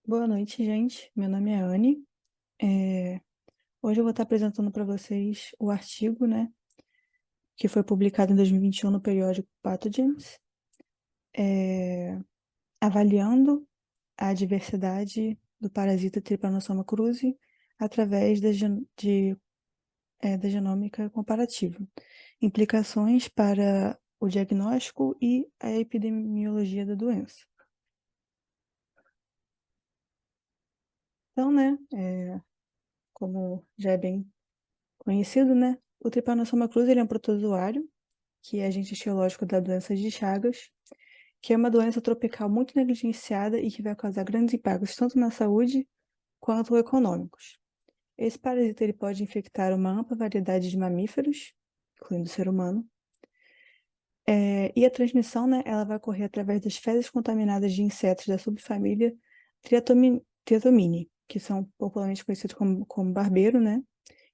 Boa noite, gente. Meu nome é Anne. É, Hoje eu vou estar apresentando para vocês o artigo, né, que foi publicado em 2021 no periódico Pathogens, é, avaliando a diversidade do parasita Trypanosoma cruzi através da genômica comparativa. Implicações para o diagnóstico e a epidemiologia da doença. Então, né, como já é bem conhecido, né, o Trypanosoma cruzi ele é um protozoário que é agente etiológico da doença de Chagas, que é uma doença tropical muito negligenciada e que vai causar grandes impactos tanto na saúde quanto econômicos. Esse parasita ele pode infectar uma ampla variedade de mamíferos, incluindo o ser humano, e a transmissão, né, ela vai ocorrer através das fezes contaminadas de insetos da subfamília Triatomini, que são popularmente conhecidos como barbeiro, né?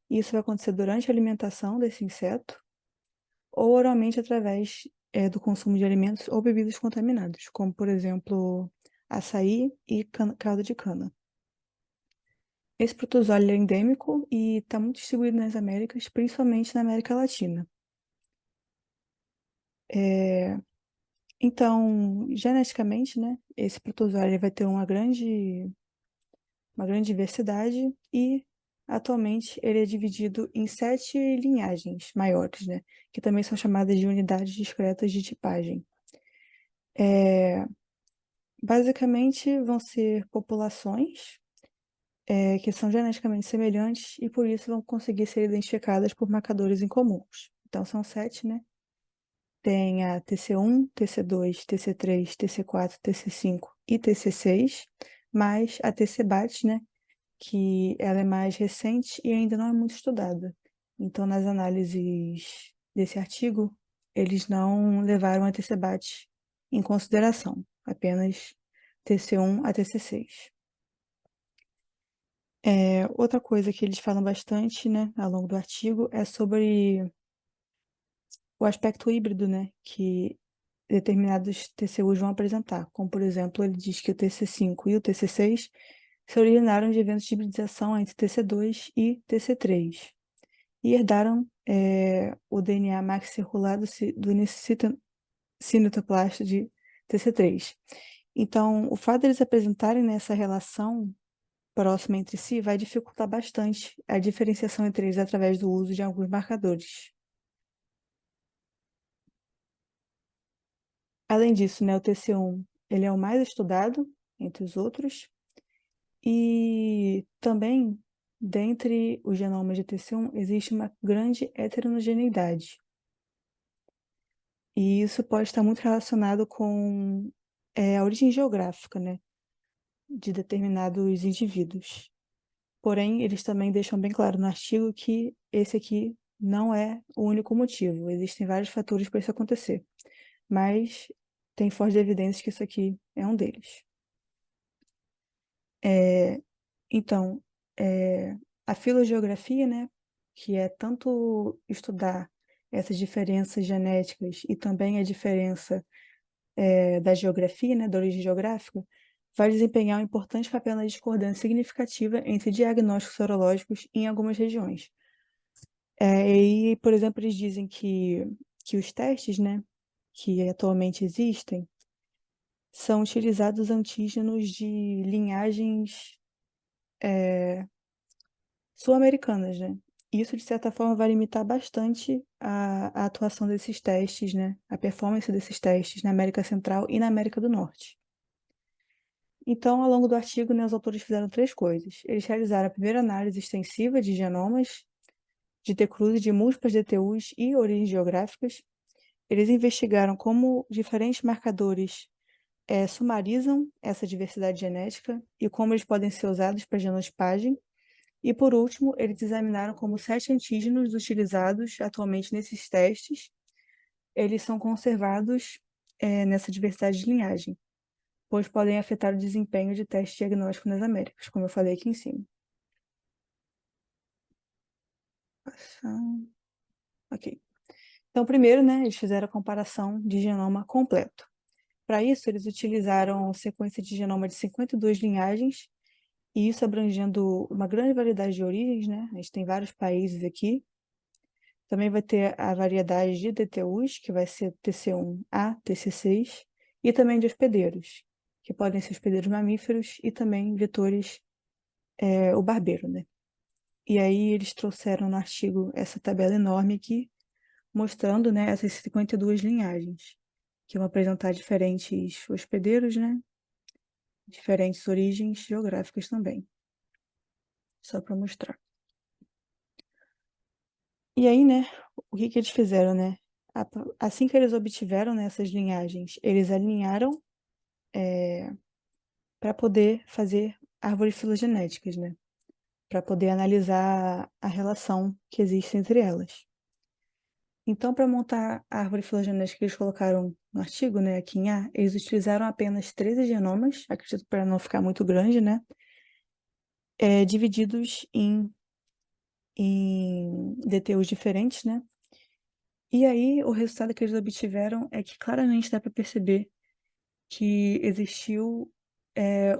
E isso vai acontecer durante a alimentação desse inseto ou oralmente através do consumo de alimentos ou bebidas contaminadas, como, por exemplo, açaí e caldo de cana. Esse protozoário é endêmico e está muito distribuído nas Américas, principalmente na América Latina. É, Então, geneticamente, né, esse protozoário ele vai ter uma grande diversidade e, atualmente, ele é dividido em 7 linhagens maiores, né, que também são chamadas de unidades discretas de tipagem. É, Basicamente, vão ser populações que são geneticamente semelhantes e, por isso, vão conseguir ser identificadas por marcadores em comuns. Então, são 7, né? Tem a TC1, TC2, TC3, TC4, TC5 e TC6, mais a TC-BAT, né? Que ela é mais recente e ainda não é muito estudada. Então, nas análises desse artigo, eles não levaram a TC-BAT em consideração, apenas TC1 a TC6. Outra coisa que eles falam bastante, né, ao longo do artigo é sobre o aspecto híbrido, né, que determinados TCUs vão apresentar. Como, por exemplo, ele diz que o TC5 e o TC6 se originaram de eventos de hibridização entre TC2 e TC3 e herdaram o DNA maxicircular do cinetoplasto de TC3. Então, o fato deles apresentarem nessa relação próxima entre si vai dificultar bastante a diferenciação entre eles através do uso de alguns marcadores. Além disso, né, o TC1 ele é o mais estudado entre os outros e também dentre os genomas de TC1 existe uma grande heterogeneidade. E isso pode estar muito relacionado com a origem geográfica, né, de determinados indivíduos. Porém, eles também deixam bem claro no artigo que esse aqui não é o único motivo. Existem vários fatores para isso acontecer, mas tem fortes evidências que isso aqui é um deles. É, então, a filogeografia, né, que é tanto estudar essas diferenças genéticas e também a diferença da geografia, né, da origem geográfica, vai desempenhar um importante papel na discordância significativa entre diagnósticos sorológicos em algumas regiões. E, por exemplo, eles dizem que os testes, né, que atualmente existem, são utilizados antígenos de linhagens sul-americanas, né? Isso, de certa forma, vai limitar bastante a atuação desses testes, né? A performance desses testes na América Central e na América do Norte. Então, ao longo do artigo, né, os autores fizeram 3 coisas. Eles realizaram a primeira análise extensiva de genomas de T-Cruz de múltiplas DTUs e origens geográficas. Eles investigaram como diferentes marcadores sumarizam essa diversidade genética e como eles podem ser usados para genotipagem. E, por último, eles examinaram como 7 antígenos utilizados atualmente nesses testes, eles são conservados nessa diversidade de linhagem, pois podem afetar o desempenho de teste diagnóstico nas Américas, como eu falei aqui em cima. Ok. Então, primeiro, né, eles fizeram a comparação de genoma completo. Para isso, eles utilizaram sequência de genoma de 52 linhagens, e isso abrangendo uma grande variedade de origens, né? A gente tem vários países aqui. Também vai ter a variedade de DTUs, que vai ser TC1A, TC6, e também de hospedeiros, que podem ser hospedeiros mamíferos e também vetores, o barbeiro, né? E aí eles trouxeram no artigo essa tabela enorme aqui, mostrando, né, essas 52 linhagens, que vão apresentar diferentes hospedeiros, né? Diferentes origens geográficas também, só para mostrar. E aí, né, o que que eles fizeram, né? Assim que eles obtiveram, né, essas linhagens, eles alinharam para poder fazer árvores filogenéticas, né? Para poder analisar a relação que existe entre elas. Então, para montar a árvore filogenética que eles colocaram no artigo, né, aqui em A, eles utilizaram apenas 13 genomas, acredito para não ficar muito grande, né, divididos em DTUs diferentes, né? E aí, o resultado que eles obtiveram é que claramente dá para perceber que existiu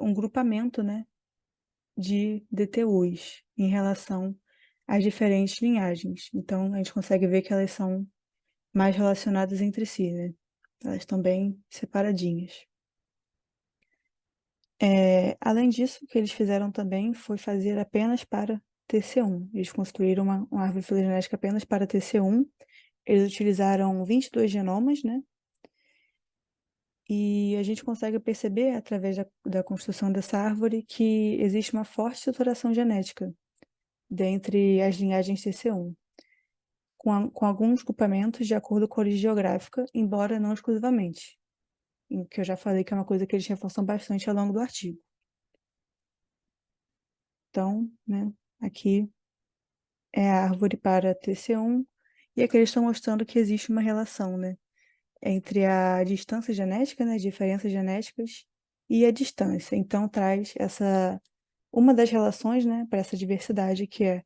um grupamento, né, de DTUs em relação às diferentes linhagens. Então, a gente consegue ver que elas são mais relacionadas entre si, né? Elas estão bem separadinhas. Além disso, o que eles fizeram também foi fazer apenas para TC1. Eles construíram uma árvore filogenética apenas para TC1. Eles utilizaram 22 genomas, né? E a gente consegue perceber, através da construção dessa árvore, que existe uma forte estruturação genética dentre as linhagens TC1, com alguns grupamentos de acordo com a origem geográfica, embora não exclusivamente, em que eu já falei que é uma coisa que eles reforçam bastante ao longo do artigo. Então, né, aqui é a árvore para TC1, e aqui eles estão mostrando que existe uma relação, né, entre a distância genética, né, diferenças genéticas, e a distância. Então, traz uma das relações, né, para essa diversidade, que é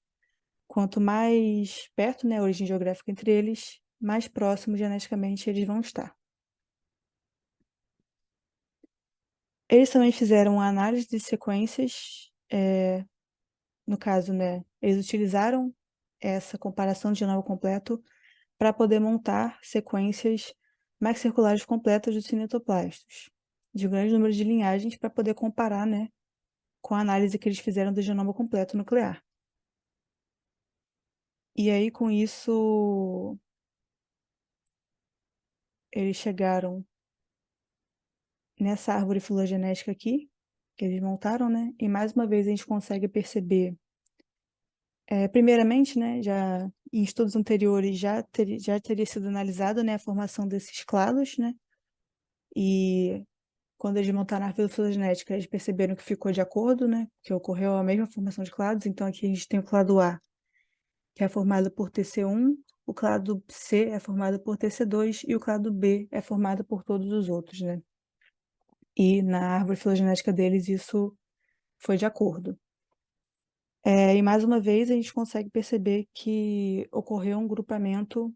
quanto mais perto, né, a origem geográfica entre eles, mais próximos geneticamente eles vão estar. Eles também fizeram uma análise de sequências, no caso, né, eles utilizaram essa comparação de genoma completo para poder montar sequências maxicirculares completas dos cinetoplastos, de um grande número de linhagens, para poder comparar, né, com a análise que eles fizeram do genoma completo nuclear. E aí, com isso, eles chegaram nessa árvore filogenética aqui, que eles montaram, né? E mais uma vez a gente consegue perceber, primeiramente, né, já em estudos anteriores já teria sido analisado, né, a formação desses clados, né? E quando eles montaram a árvore filogenética, eles perceberam que ficou de acordo, né? Que ocorreu a mesma formação de clados. Então aqui a gente tem o clado A, que é formado por TC1, o clado C é formado por TC2 e o clado B é formado por todos os outros, né? E na árvore filogenética deles isso foi de acordo. E mais uma vez a gente consegue perceber que ocorreu um grupamento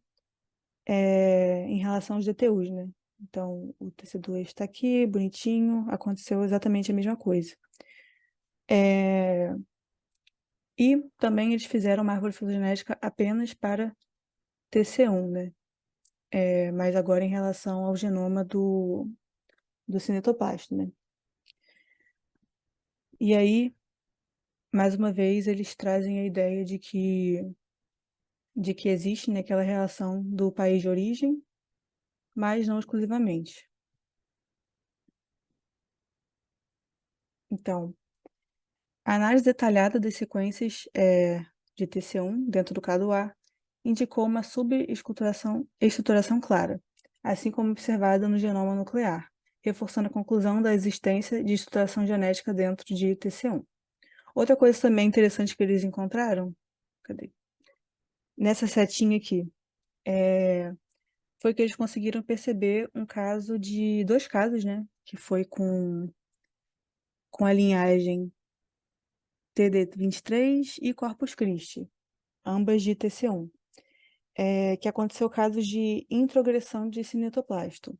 em relação aos DTUs, né? Então, o TC2 está aqui, bonitinho, aconteceu exatamente a mesma coisa. E também eles fizeram uma árvore filogenética apenas para TC1, né? Mas agora em relação ao genoma do cinetoplasto, né? E aí, mais uma vez, eles trazem a ideia de que existe, né, aquela relação do país de origem, mas não exclusivamente. Então, a análise detalhada das sequências de TC1 dentro do clado A indicou uma subestruturação clara, assim como observada no genoma nuclear, reforçando a conclusão da existência de estruturação genética dentro de TC1. Outra coisa também interessante que eles encontraram, cadê? Nessa setinha aqui, foi que eles conseguiram perceber dois casos, né? Que foi com a linhagem TD23 e Corpus Christi, ambas de TC1, que aconteceu casos de introgressão de cinetoplasto.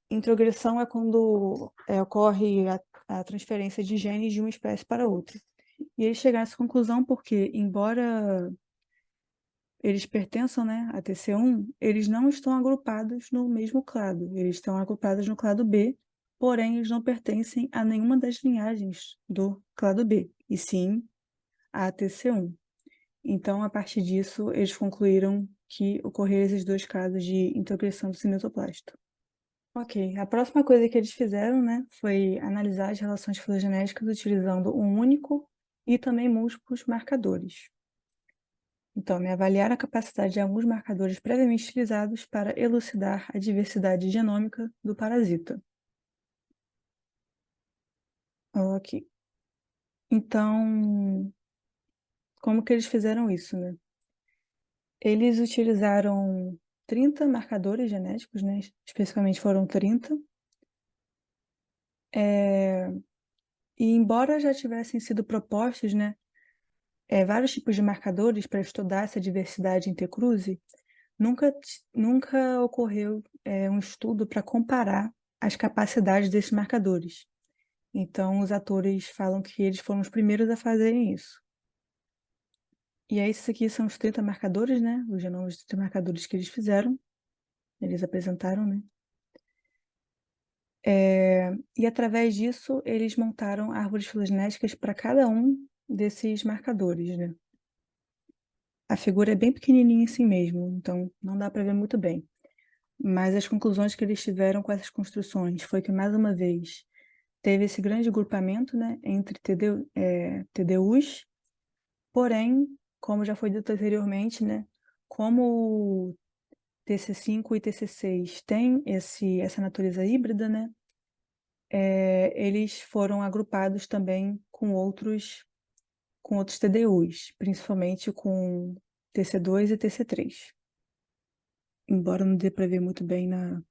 Introgressão é quando ocorre a transferência de genes de uma espécie para outra. E eles chegaram a essa conclusão porque, embora eles pertençam, né, a TC1, eles não estão agrupados no mesmo clado. Eles estão agrupados no clado B, porém eles não pertencem a nenhuma das linhagens do clado B, e sim a TC1. Então, a partir disso, eles concluíram que ocorreram esses dois casos de introgressão do cimetoplasto. Ok, a próxima coisa que eles fizeram, né, foi analisar as relações filogenéticas utilizando um único e também múltiplos marcadores. Então, né, avaliar a capacidade de alguns marcadores previamente utilizados para elucidar a diversidade genômica do parasita. Ok. Então, como que eles fizeram isso, né? Eles utilizaram 30 marcadores genéticos, né? Especificamente foram 30. E embora já tivessem sido propostos, né, vários tipos de marcadores para estudar essa diversidade intercruze, nunca ocorreu um estudo para comparar as capacidades desses marcadores. Então, os atores falam que eles foram os primeiros a fazerem isso. E aí, esses aqui são os 30 marcadores, né? Os genomas de 30 marcadores que eles fizeram, eles apresentaram, né? E através disso, eles montaram árvores filogenéticas para cada um desses marcadores, né? A figura é bem pequenininha assim mesmo, então não dá para ver muito bem. Mas as conclusões que eles tiveram com essas construções foi que, mais uma vez, teve esse grande grupamento, né, entre TDUs, porém, como já foi dito anteriormente, né, como o TC5 e TC6 têm essa natureza híbrida, né, eles foram agrupados também com outros TDUs, principalmente com TC2 e TC3. Embora não dê para ver muito bem na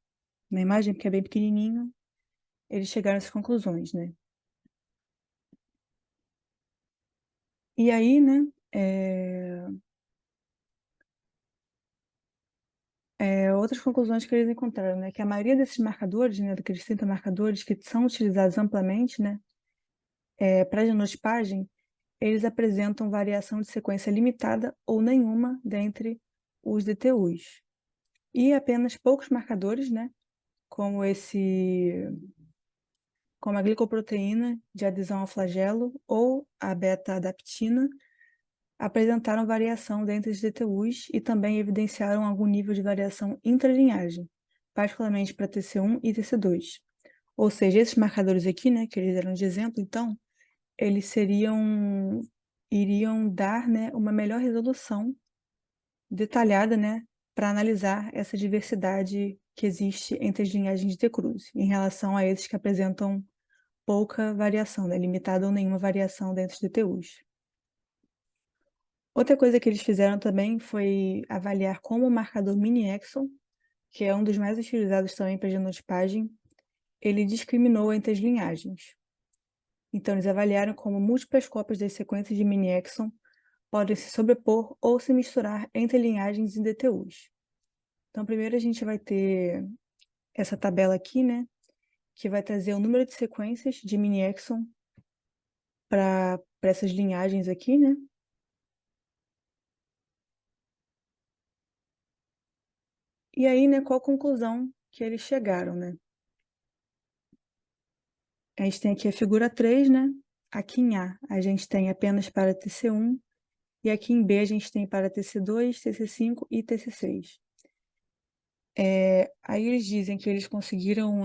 imagem, porque é bem pequenininho, eles chegaram a essas conclusões, né? E aí, né, outras conclusões que eles encontraram, né, que a maioria desses marcadores, né, daqueles 30 marcadores que são utilizados amplamente, né, para genotipagem, eles apresentam variação de sequência limitada ou nenhuma dentre os DTUs. E apenas poucos marcadores, né, como como a glicoproteína de adesão ao flagelo ou a beta-adaptina, apresentaram variação dentre os DTUs e também evidenciaram algum nível de variação intralinhagem, particularmente para TC1 e TC2. Ou seja, esses marcadores aqui, né, que eles deram de exemplo, então, eles iriam dar, né, uma melhor resolução detalhada, né, para analisar essa diversidade que existe entre as linhagens de T-Cruz, em relação a esses que apresentam pouca variação, né, limitada ou nenhuma variação dentro dos DTUs. Outra coisa que eles fizeram também foi avaliar como o marcador mini-exon, que é um dos mais utilizados também para genotipagem, ele discriminou entre as linhagens. Então, eles avaliaram como múltiplas cópias das sequências de mini-exon podem se sobrepor ou se misturar entre linhagens em DTUs. Então, primeiro a gente vai ter essa tabela aqui, né, que vai trazer o número de sequências de mini-exon para essas linhagens aqui, né? E aí, né, qual a conclusão que eles chegaram, né? A gente tem aqui a figura 3, né? Aqui em A gente tem apenas para TC1 e aqui em B a gente tem para TC2, TC5 e TC6. Aí eles dizem que eles conseguiram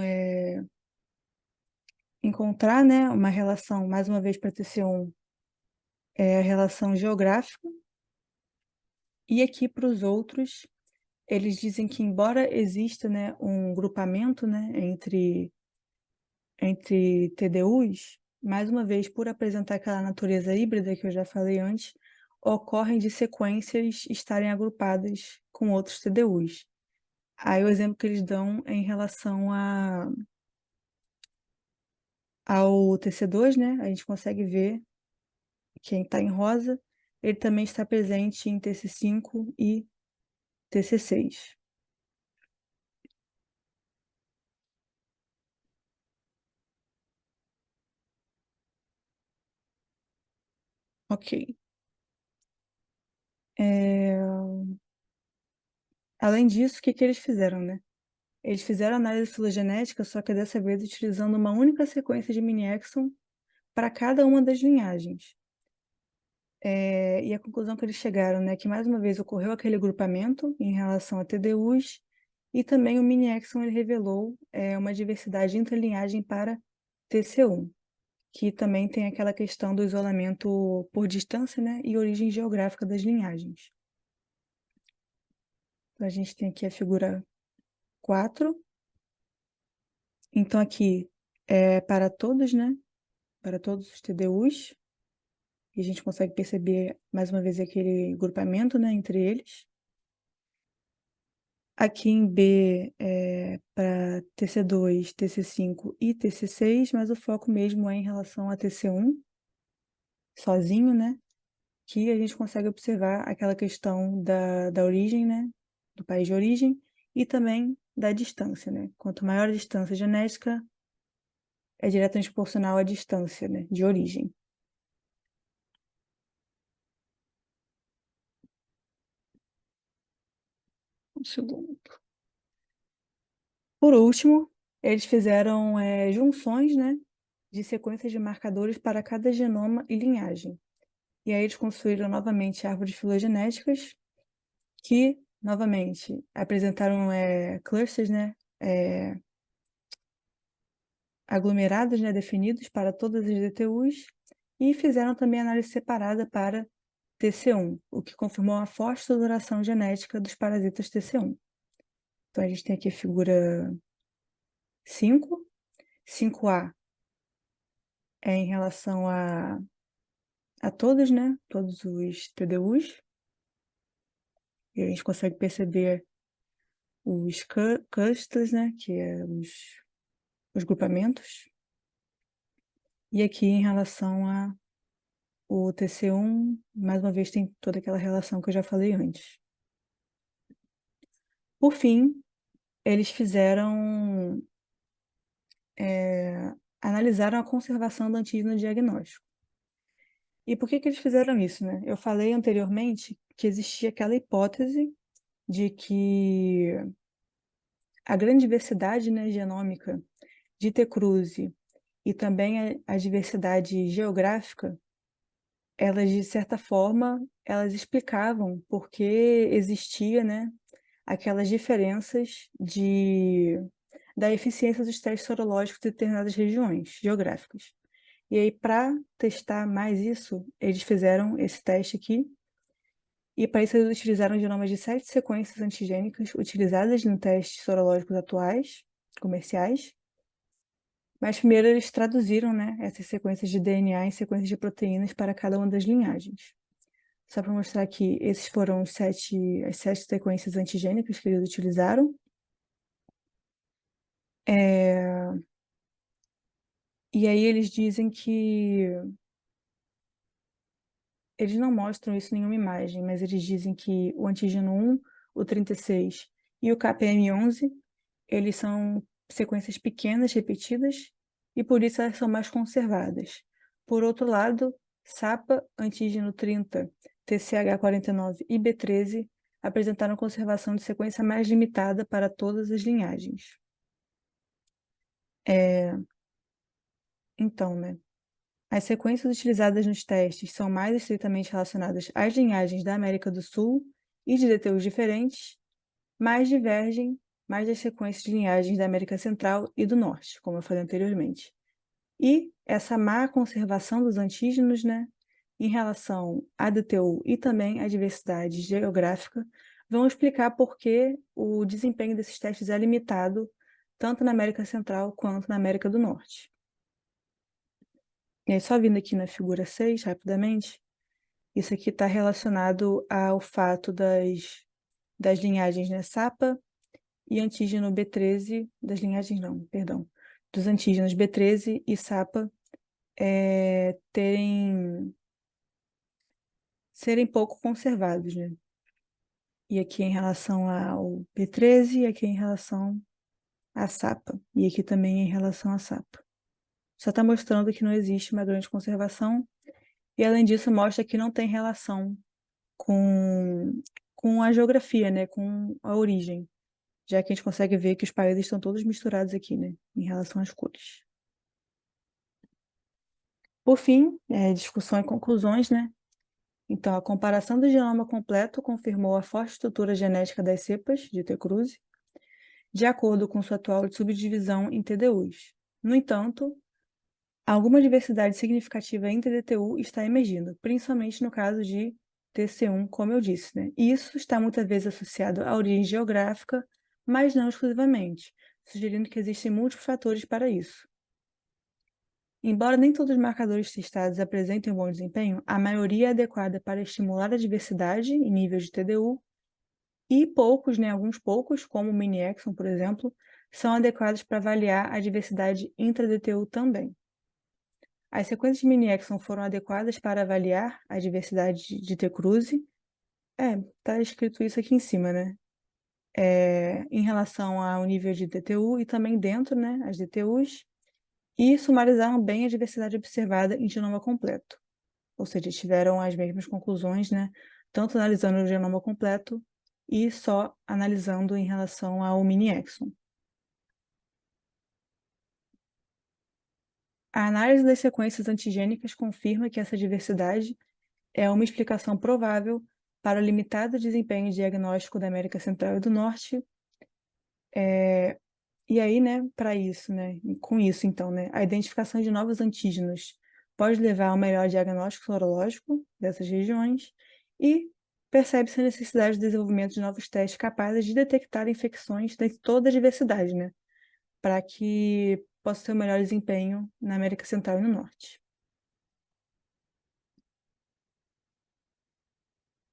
encontrar, né, uma relação, mais uma vez para TC1, a relação geográfica, e aqui para os outros, eles dizem que embora exista, né, um grupamento, né, entre TDUs, mais uma vez, por apresentar aquela natureza híbrida que eu já falei antes, ocorrem de sequências estarem agrupadas com outros TDUs. Aí o exemplo que eles dão é em relação ao TC2, né? A gente consegue ver quem está em rosa, ele também está presente em TC5 e TC6. Ok. Além disso, o que que eles fizeram, né? Eles fizeram análise filogenética, só que dessa vez utilizando uma única sequência de mini-exon para cada uma das linhagens. E a conclusão que eles chegaram, né, que mais uma vez ocorreu aquele grupamento em relação a TDUs, e também o mini-exon ele revelou uma diversidade interlinhagem para TC1, que também tem aquela questão do isolamento por distância, né, e origem geográfica das linhagens. Então, a gente tem aqui a figura 4. Então, aqui é para todos, né, para todos os TDUs, e a gente consegue perceber, mais uma vez, aquele grupamento, né, entre eles. Aqui em B é para TC2, TC5 e TC6, mas o foco mesmo é em relação a TC1, sozinho, né? Que a gente consegue observar aquela questão da origem, né? Do país de origem e também da distância, né? Quanto maior a distância genética, é diretamente proporcional à distância, né? De origem. Um segundo. Por último, eles fizeram junções, né? De sequências de marcadores para cada genoma e linhagem. E aí eles construíram novamente árvores filogenéticas que, novamente, apresentaram clusters, né, aglomerados, né, definidos para todas as DTUs, e fizeram também análise separada para TC1, o que confirmou a forte estruturação genética dos parasitas TC1. Então, a gente tem aqui a figura 5. 5A é em relação a todos, né, todos os TDUs, e a gente consegue perceber os clusters, né, que é os grupamentos. E aqui em relação a o TC1, mais uma vez tem toda aquela relação que eu já falei antes. Por fim, eles fizeram, analisaram a conservação do antígeno diagnóstico. E por que que eles fizeram isso, né? Eu falei anteriormente que existia aquela hipótese de que a grande diversidade, né, genômica de T. cruzi e também a diversidade geográfica, elas, de certa forma, elas explicavam por que existia, né, aquelas diferenças da eficiência dos testes sorológicos de determinadas regiões geográficas. E aí, para testar mais isso, eles fizeram esse teste aqui, e para isso eles utilizaram genomas de 7 sequências antigênicas utilizadas em testes sorológicos atuais, comerciais, mas primeiro eles traduziram, né, essas sequências de DNA em sequências de proteínas para cada uma das linhagens. Só para mostrar que esses foram as 7 sequências antigênicas que eles utilizaram. E aí eles dizem que eles não mostram isso em nenhuma imagem, mas eles dizem que o antígeno 1, o 36 e o KPM11, eles são sequências pequenas, repetidas, e por isso elas são mais conservadas. Por outro lado, SAPA, antígeno 30, TCH49 e B13 apresentaram conservação de sequência mais limitada para todas as linhagens. Então, né? As sequências utilizadas nos testes são mais estritamente relacionadas às linhagens da América do Sul e de DTUs diferentes, mas divergem mais das sequências de linhagens da América Central e do Norte, como eu falei anteriormente. E essa má conservação dos antígenos, né, em relação à DTU e também à diversidade geográfica, vão explicar por que o desempenho desses testes é limitado tanto na América Central quanto na América do Norte. E aí, só vindo aqui na figura 6, rapidamente, isso aqui está relacionado ao fato das linhagens, né, SAPA e antígeno B13, das linhagens não, perdão, dos antígenos B13 e SAPA serem pouco conservados, né? E aqui em relação ao B13 e aqui em relação à SAPA. E aqui também em relação à SAPA. Só está mostrando que não existe uma grande conservação E, além disso, mostra que não tem relação com, com a geografia, né? Com a origem, já que a gente consegue ver que os países estão todos misturados aqui, né? Em relação às cores. Por fim, discussão e conclusões, né? Então, a comparação do genoma completo confirmou a forte estrutura genética das cepas de T. cruzi, de acordo com sua atual subdivisão em TDUs. No entanto, alguma diversidade significativa entre DTU está emergindo, principalmente no caso de TC1, como eu disse, né? Isso está muitas vezes associado à origem geográfica, mas não exclusivamente, sugerindo que existem múltiplos fatores para isso. Embora nem todos os marcadores testados apresentem um bom desempenho, a maioria é adequada para estimular a diversidade em nível de TDU, e poucos, né, alguns poucos, como o mini-exon, por exemplo, são adequados para avaliar a diversidade intra-DTU também. As sequências de mini-exon foram adequadas para avaliar a diversidade de T. cruzi. Tá escrito isso aqui em cima, né? Em relação ao nível de DTU e também dentro, né, as DTUs, e sumarizaram bem a diversidade observada em genoma completo. Ou seja, tiveram as mesmas conclusões, né? Tanto analisando o genoma completo e só analisando em relação ao mini-exon. A análise das sequências antigênicas confirma que essa diversidade é uma explicação provável para o limitado desempenho diagnóstico da América Central e do Norte. E aí, né, para isso, né, com isso, então, né, a identificação de novos antígenos pode levar a um melhor diagnóstico sorológico dessas regiões e percebe-se a necessidade de desenvolvimento de novos testes capazes de detectar infecções de toda a diversidade, né, para que possa ter um melhor desempenho na América Central e no Norte.